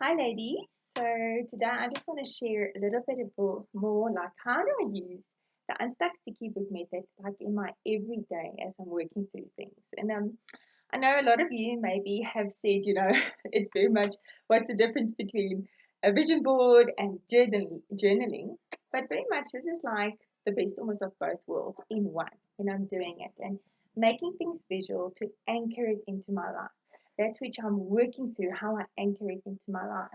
Hi, ladies. So today I just want to share a little bit more like how do I use the Unstuck sticky book method like in my everyday as I'm working through things. And I know a lot of you maybe have said, it's very much what's the difference between a vision board and journaling. But very much this is like the best almost of both worlds in one when I'm doing it and making things visual to anchor it into my life. That's which I'm working through how I anchor it into my life.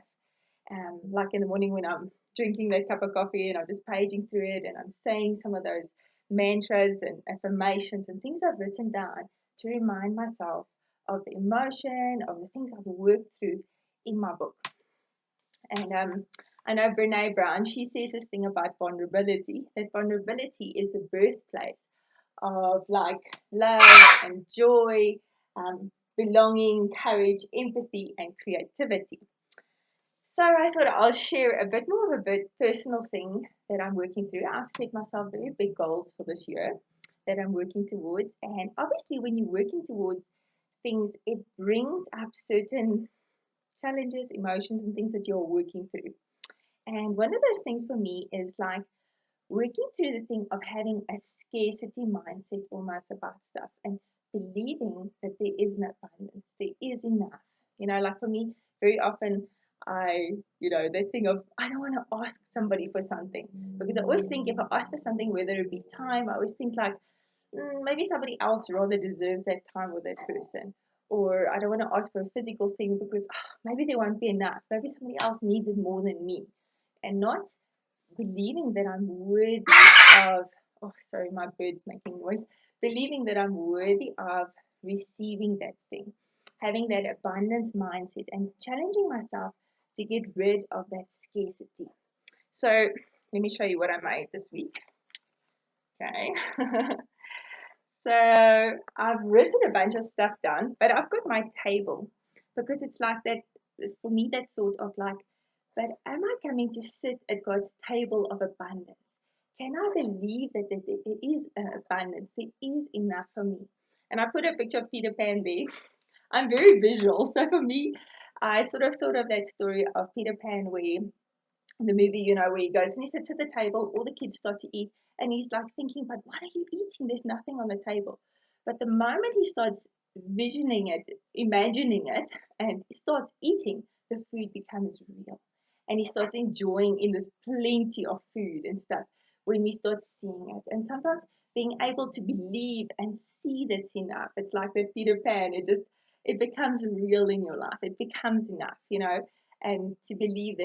Like in the morning when I'm drinking that cup of coffee and I'm just paging through it and I'm saying some of those mantras and affirmations and things I've written down to remind myself of the emotion, of the things I've worked through in my book. And I know Brene Brown, she says this thing about vulnerability, that vulnerability is the birthplace of like love and joy, um, belonging, courage, empathy, and creativity. So I thought I'll share a bit more of a bit personal thing that I'm working through. I've set myself very big goals for this year that I'm working towards. And obviously, when you're working towards things, it brings up certain challenges, emotions, and things that you're working through. And one of those things for me is like working through the thing of having a scarcity mindset almost about stuff and believing that there is an abundance, there is enough. Like for me, very often that thing of I don't want to ask somebody for something because I always think if I ask for something, whether it be time, I always think like maybe somebody else rather deserves that time with that person. Or I don't want to ask for a physical thing because maybe there won't be enough. Maybe somebody else needs it more than me. And not believing that I'm worthy of, oh, sorry, my bird's making noise, believing that I'm worthy of receiving that thing, having that abundance mindset and challenging myself to get rid of that scarcity. So let me show you what I made this week. Okay. So I've written a bunch of stuff down, but I've got my table because it's like that for me, that thought of like, but am I coming to sit at God's table of abundance? Can I believe that there is abundance? There is enough for me. And I put a picture of Peter Pan there. I'm very visual. So for me, I sort of thought of that story of Peter Pan where the movie, where he goes and he sits at the table, all the kids start to eat, and he's like thinking, but what are you eating? There's nothing on the table. But the moment he starts visioning it, imagining it, and starts eating, the food becomes real. And he starts enjoying in this plenty of food and stuff when we start seeing it. And sometimes being able to believe and see that's enough. It's like that Peter Pan, it becomes real in your life. It becomes enough, and to believe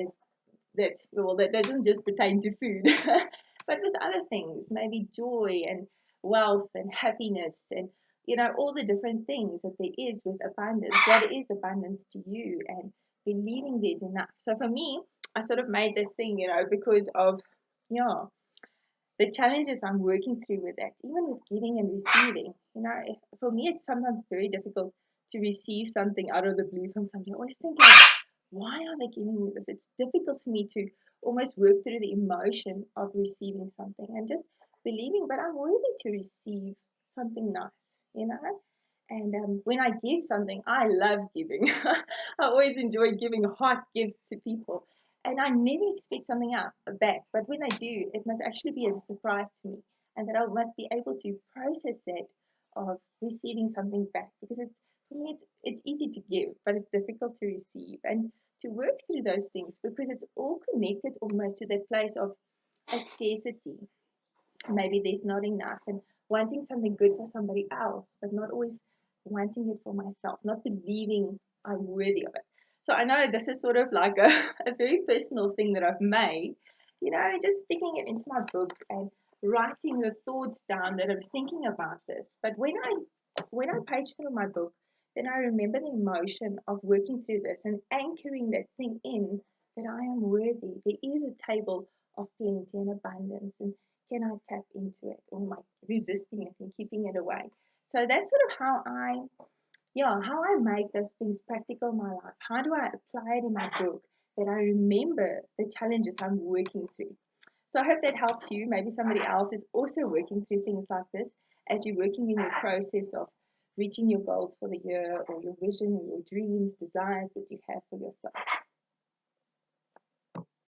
that doesn't just pertain to food, but with other things, maybe joy and wealth and happiness and all the different things that there is with abundance. What is abundance to you? And believing there's enough. So for me, I sort of made that thing, because of yeah the challenges I'm working through with that, even with giving and receiving. For me, it's sometimes very difficult to receive something out of the blue from somebody. I always think like, why are they giving me this? It's difficult for me to almost work through the emotion of receiving something and just believing, but I'm worthy to receive something nice, you know? And when I give something, I love giving. I always enjoy giving hot gifts to people. And I never expect something out back. But when I do, it must actually be a surprise to me. And that I must be able to process that of receiving something back. Because for me, it's easy to give, but it's difficult to receive. And to work through those things because it's all connected almost to that place of a scarcity. Maybe there's not enough and wanting something good for somebody else, but not always wanting it for myself, not believing I'm worthy of it. So I know this is sort of like a very personal thing that I've made, just sticking it into my book and writing the thoughts down that I'm thinking about this. But when I page through my book, then I remember the emotion of working through this and anchoring that thing in that I am worthy. There is a table of plenty and abundance, and can I tap into it, or am I resisting it and keeping it away? So that's sort of how I make those things practical in my life. How do I apply it in my book that I remember the challenges I'm working through? So I hope that helps you. Maybe somebody else is also working through things like this as you're working in your process of reaching your goals for the year or your vision or your dreams, desires that you have for yourself.